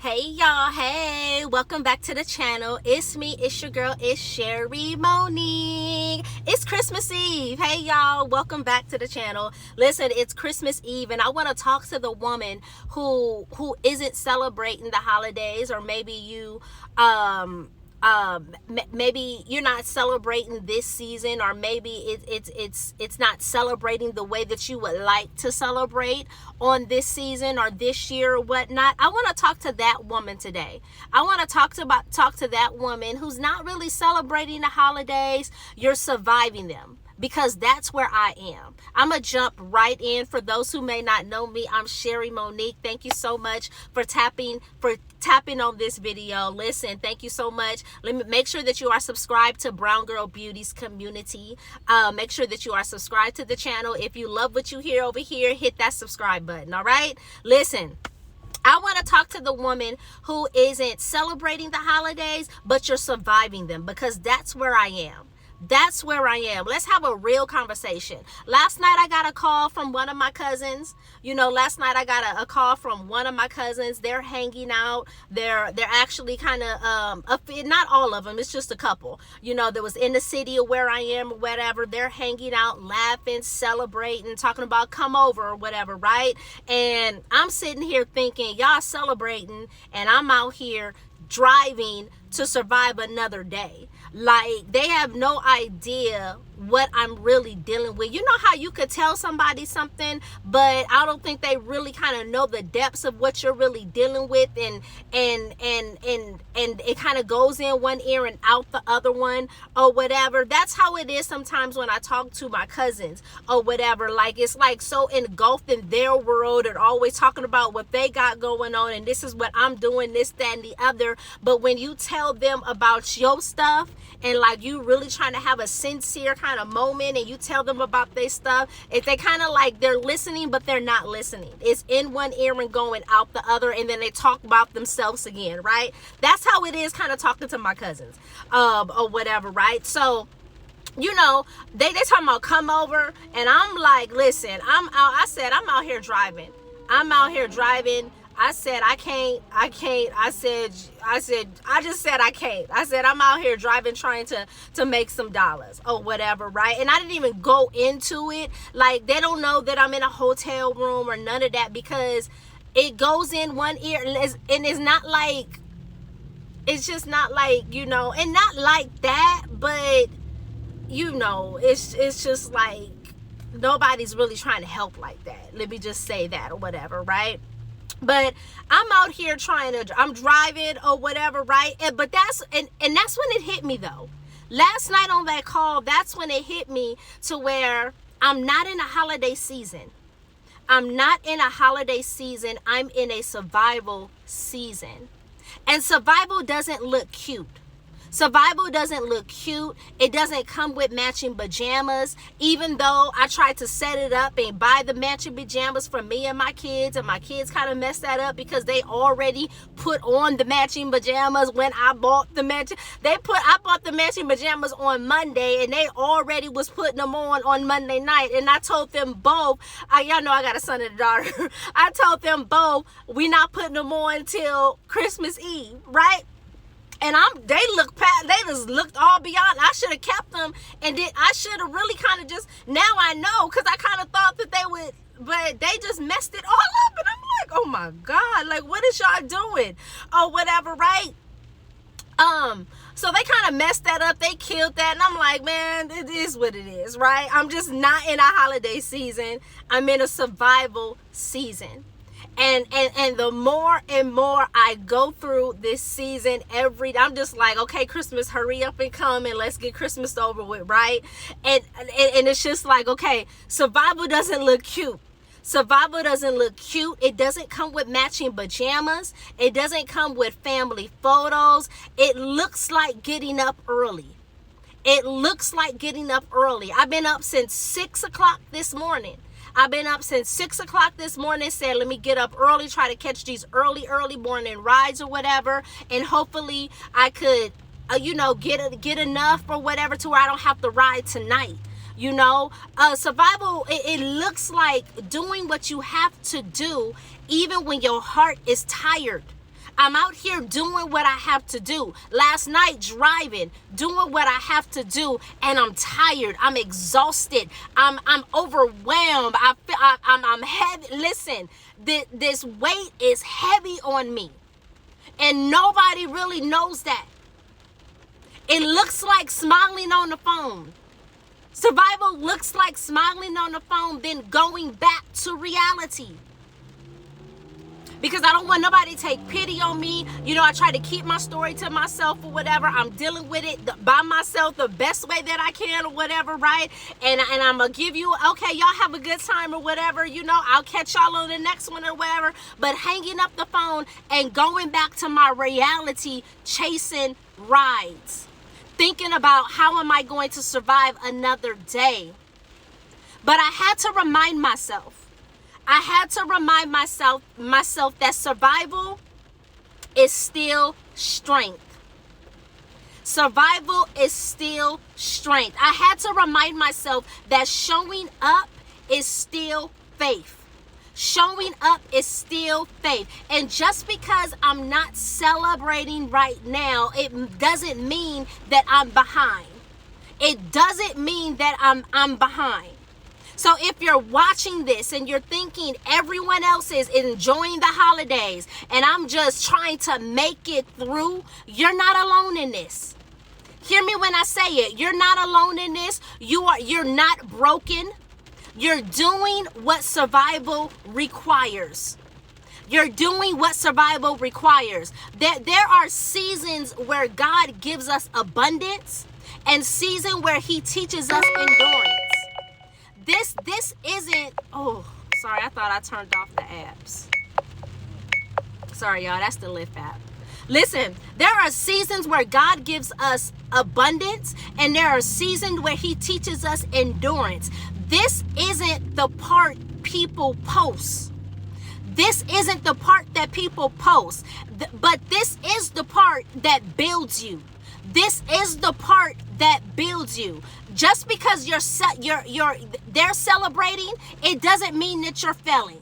Hey y'all, hey, welcome back to the channel. It's me, it's your girl, it's Sherry Monique. It's Christmas Eve. Hey y'all, welcome back to the channel. Listen, it's Christmas Eve and I want to talk to the woman who isn't celebrating the holidays, or maybe maybe you're not celebrating this season, or maybe it's not celebrating the way that you would like to celebrate on this season or this year or whatnot. I want to talk to that woman today. I want to talk to that woman who's not really celebrating the holidays. You're surviving them, because that's where I am. I'm going to jump right in. For those who may not know me, I'm Sherry Monique. Thank you so much for tapping on this video. Listen, thank you so much. Let me make sure that you are subscribed to Brown Girl Beauties community. Make sure that you are subscribed to the channel. If you love what you hear over here, hit that subscribe button. All right? Listen, I want to talk to the woman who isn't celebrating the holidays, but you're surviving them, because that's where I am. That's where I am. Let's have a real conversation. Last night I got a call from one of my cousins. Last night I got a call from one of my cousins. They're hanging out. They're actually kind of not all of them. It's just a couple. That was in the city of where I am or whatever. They're hanging out, laughing, celebrating, talking about come over or whatever, right? And I'm sitting here thinking, y'all celebrating, and I'm out here driving to survive another day. Like, they have no idea what I'm really dealing with. You know how you could tell somebody something, but I don't think they really kind of know the depths of what you're really dealing with, and it kind of goes in one ear and out the other one or whatever. That's how it is sometimes when I talk to my cousins or whatever. Like, it's like so engulfed in their world and always talking about what they got going on, and this is what I'm doing, this, that, and the other. But when you tell them about your stuff, and like you really trying to have a sincere kind of moment, and you tell them about their stuff, if they kind of like they're listening, but they're not listening. It's in one ear and going out the other, and then they talk about themselves again, right? That's how it is kind of talking to my cousins or whatever, right? So they talking about come over, and I'm like, listen, I said I'm out here driving. I said, I can't. I just said, I can't. I said, I'm out here driving, trying to make some dollars or whatever, right? And I didn't even go into it. Like, they don't know that I'm in a hotel room or none of that, because it goes in one ear, and it's not like, it's just not like, and not like that, but, it's just like nobody's really trying to help like that. Let me just say that or whatever, right? But I'm out here I'm driving or whatever, right? But that's when it hit me, though. Last night on that call, that's when it hit me, to where I'm not in a holiday season. I'm not in a holiday season. I'm in a survival season. And survival doesn't look cute. Survival doesn't look cute. It doesn't come with matching pajamas, even though I tried to set it up and buy the matching pajamas for me and my kids kind of messed that up, because they already put on the matching pajamas when I bought the matching. I bought the matching pajamas on Monday, and they already was putting them on Monday night. And I told them both, y'all know I got a son and a daughter. I told them both, we not putting them on till Christmas Eve, right? And they just looked all beyond. I should have kept them, and I should have really kind of just, now I know, because I kind of thought that they would, but they just messed it all up. And I'm like, oh my God, like, what is y'all doing or whatever, right? So they kind of messed that up. They killed that. And I'm like, man, it is what it is, right? I'm just not in a holiday season. I'm in a survival season. And the more and more I go through this season, I'm just like, okay, Christmas, hurry up and come, and let's get Christmas over with, right? And it's just like, okay, survival doesn't look cute. Survival doesn't look cute. It doesn't come with matching pajamas. It doesn't come with family photos. It looks like getting up early. I've been up since 6 o'clock this morning. Said, let me get up early, try to catch these early morning rides or whatever. And hopefully I could, get enough or whatever to where I don't have to ride tonight. Survival, it looks like doing what you have to do even when your heart is tired. I'm out here doing what I have to do. Last night driving, doing what I have to do, and I'm tired. I'm exhausted. I'm overwhelmed. I'm heavy. Listen, this weight is heavy on me, and nobody really knows that. It looks like smiling on the phone. Survival looks like smiling on the phone, then going back to reality. Because I don't want nobody to take pity on me. You know, I try to keep my story to myself or whatever. I'm dealing with it by myself the best way that I can or whatever, right? And I'm going to give you, okay, y'all have a good time or whatever. You know, I'll catch y'all on the next one or whatever. But hanging up the phone and going back to my reality, chasing rides. Thinking about how am I going to survive another day. But I had to remind myself. I had to remind myself that survival is still strength. Survival is still strength. I had to remind myself that showing up is still faith. Showing up is still faith. And just because I'm not celebrating right now, it doesn't mean that I'm behind. It doesn't mean that I'm behind. So if you're watching this and you're thinking everyone else is enjoying the holidays and I'm just trying to make it through, you're not alone in this. Hear me when I say it. You're not alone in this. You're not broken. You're doing what survival requires. You're doing what survival requires. There are seasons where God gives us abundance and seasons where he teaches us endurance. This isn't, oh, sorry, I thought I turned off the apps. Sorry, y'all, that's the Lyft app. Listen, there are seasons where God gives us abundance, and there are seasons where he teaches us endurance. This isn't the part people post. This isn't the part that people post, but this is the part that builds you. This is the part that builds you. Just because they're celebrating, it doesn't mean that you're failing.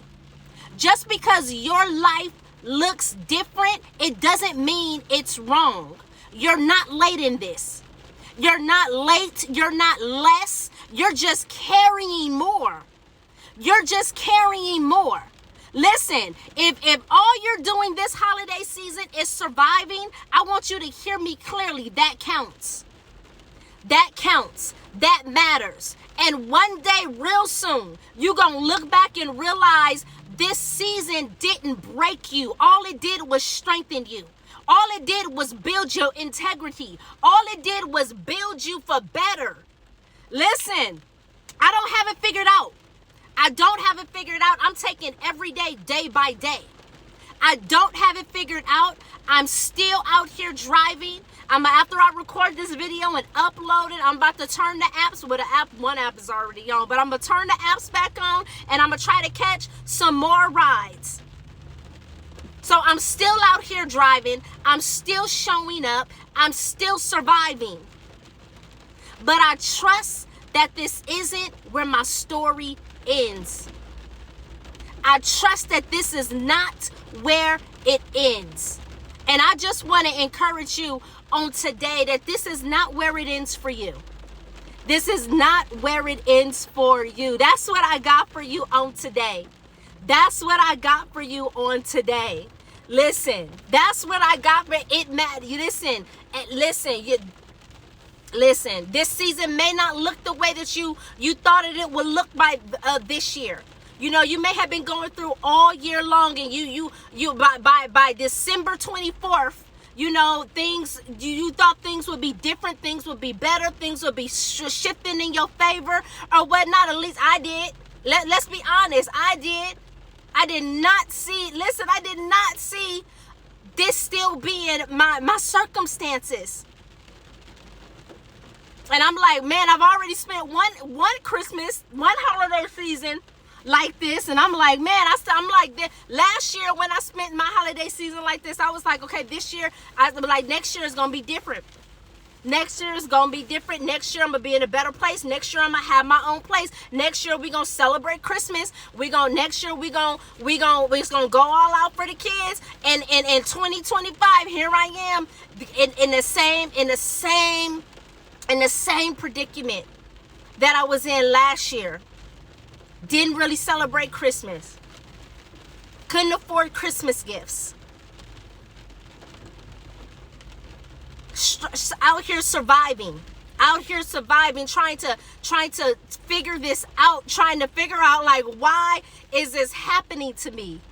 Just because your life looks different, it doesn't mean it's wrong. You're not late in this. You're not late. You're not less. You're just carrying more. You're just carrying more. Listen, if all you're doing this holiday season is surviving, I want you to hear me clearly. That counts. That counts. That matters. And one day, real soon, you're going to look back and realize this season didn't break you. All it did was strengthen you. All it did was build your integrity. All it did was build you for better. Listen, I don't have it figured out. I don't have it figured out. I'm taking every day, day by day. I don't have it figured out. I'm still out here driving. After I record this video and upload it, I'm about to turn the apps. Well, one app is already on, but I'm going to turn the apps back on, and I'm going to try to catch some more rides. So I'm still out here driving. I'm still showing up. I'm still surviving. But I trust that this isn't where my story ends. I trust that this is not where it ends. And I just want to encourage you on today that this is not where it ends for you. This is not where it ends for you. That's what I got for you on today. That's what I got for you on today. Listen, that's what I got for it. Listen, this season may not look the way that you thought it would look by this year. You know, you may have been going through all year long, and you by December 24th, you know, you thought things would be different, things would be better, things would be shifting in your favor or whatnot. At least I did. Let's be honest, I did. I did not see this still being my circumstances. And I'm like, man, I've already spent one Christmas, one holiday season like this. And I'm like, man, I'm like, last year when I spent my holiday season like this, I was like, okay, this year, next year is going to be different. Next year is gonna be different. Next year I'm gonna be in a better place. Next year I'm gonna have my own place. Next year we gonna celebrate Christmas. Next year we gonna go all out for the kids. And in 2025, here I am in the same predicament that I was in last year. Didn't really celebrate Christmas. Couldn't afford Christmas gifts. Out here surviving, trying to figure this out, trying to figure out, like, why is this happening to me?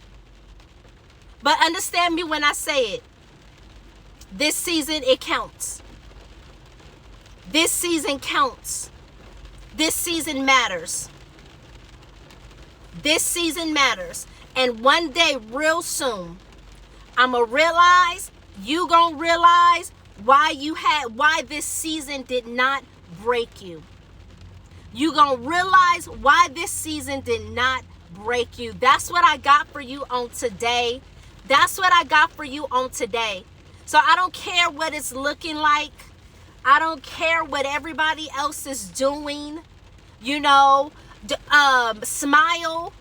But understand me when I say it. This season, it counts. This season counts. This season matters. This season matters. And one day, real soon, I'ma realize, you gonna realize why this season did not break you. You gonna realize why this season did not break you. That's what I got for you on today. That's what I got for you on today. So I don't care what it's looking like. I don't care what everybody else is doing. Smile.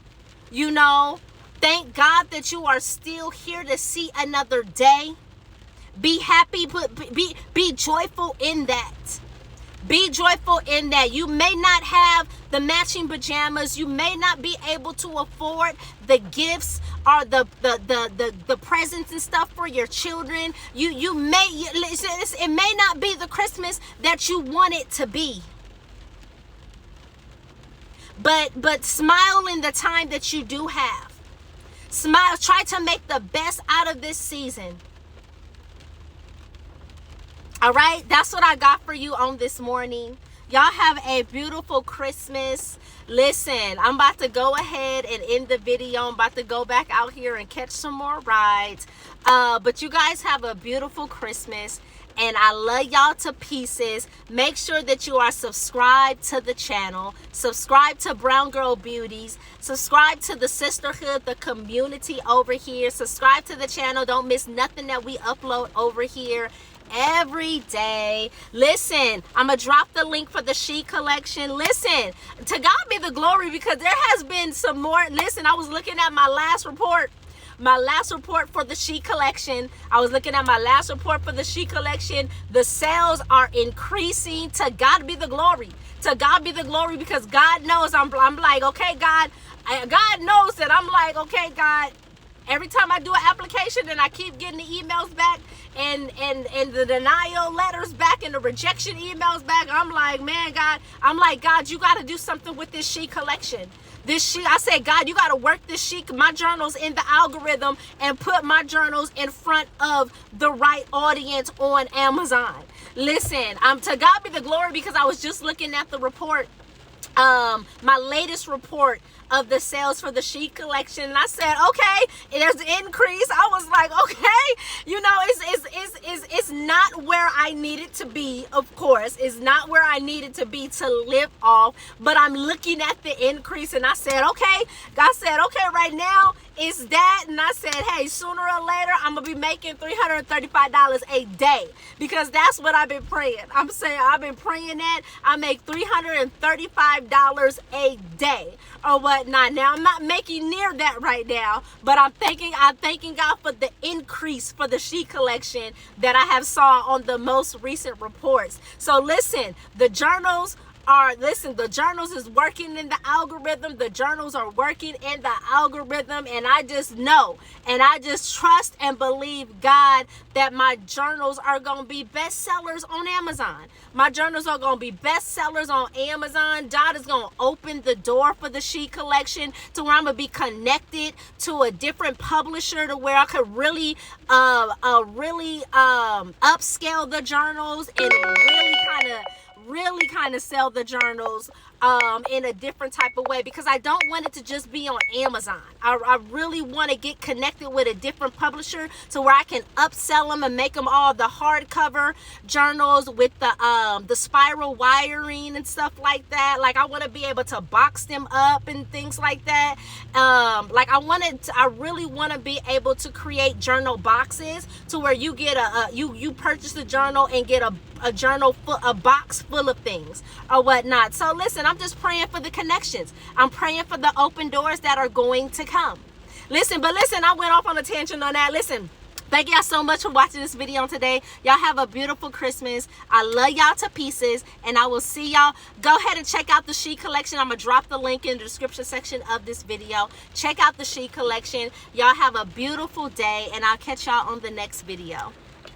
Thank God that you are still here to see another day. Be happy, but be joyful in that. Be joyful in that. You may not have the matching pajamas. You may not be able to afford the gifts or the presents and stuff for your children. It may not be the Christmas that you want it to be. But smile in the time that you do have. Smile. Try to make the best out of this season. All right, that's what I got for you on this morning. Y'all have a beautiful Christmas. Listen, I'm about to go ahead and end the video. I'm about to go back out here and catch some more rides. But you guys have a beautiful Christmas. And I love y'all to pieces. Make sure that you are subscribed to the channel. Subscribe to Brown Girl Beauties. Subscribe to the sisterhood, the community over here. Subscribe to the channel. Don't miss nothing that we upload over here every day. Listen, I'm gonna drop the link for the She collection. Listen, to God be the glory, because there has been some more. Listen, I was looking at my last report for the She collection. The sales are increasing. To God be the glory. Because God knows I'm like, okay, God knows that I'm like, okay, God. Every time I do an application and I keep getting the emails back and the denial letters back and the rejection emails back, I'm like, man, God, God, you got to do something with this She collection. I said, God, you got to work my journals in the algorithm and put my journals in front of the right audience on Amazon. Listen, to God be the glory, because I was just looking at the report, my latest report of the sales for the She collection, and I said, okay, there's an increase. I was like, okay, it's not where I need it to be, of course. It's not where I need it to be to live off, but I'm looking at the increase, and I said, okay, right now it's that, and I said, hey, sooner or later, I'm gonna be making $335 a day, because that's what I've been praying. I'm saying I've been praying that I make $335 a day or whatnot. Now I'm not making near that right now, but I'm thanking God for the increase for the She collection that I have saw on the most recent reports. So listen, the journals is working in the algorithm. The journals are working in the algorithm, and I just know, and I just trust and believe God that my journals are going to be bestsellers on Amazon. My journals are going to be bestsellers on Amazon. God is going to open the door for the She collection to where I'm going to be connected to a different publisher, to where I could really upscale the journals and really kind of sell the journals in a different type of way, because I don't want it to just be on Amazon. I really want to get connected with a different publisher to where I can upsell them and make them all the hardcover journals with the spiral wiring and stuff like that. Like, I want to be able to box them up and things like that. Like, I really want to be able to create journal boxes to where you get you purchase a journal and get a journal a box full of things or whatnot. So listen, I'm just praying for the connections. I'm praying for the open doors that are going to come. Listen, I went off on a tangent on that. Listen, thank y'all so much for watching this video today. Y'all have a beautiful Christmas. I love y'all to pieces, and I will see y'all. Go ahead and check out the She Collection. I'm going to drop the link in the description section of this video. Check out the She Collection. Y'all have a beautiful day, and I'll catch y'all on the next video.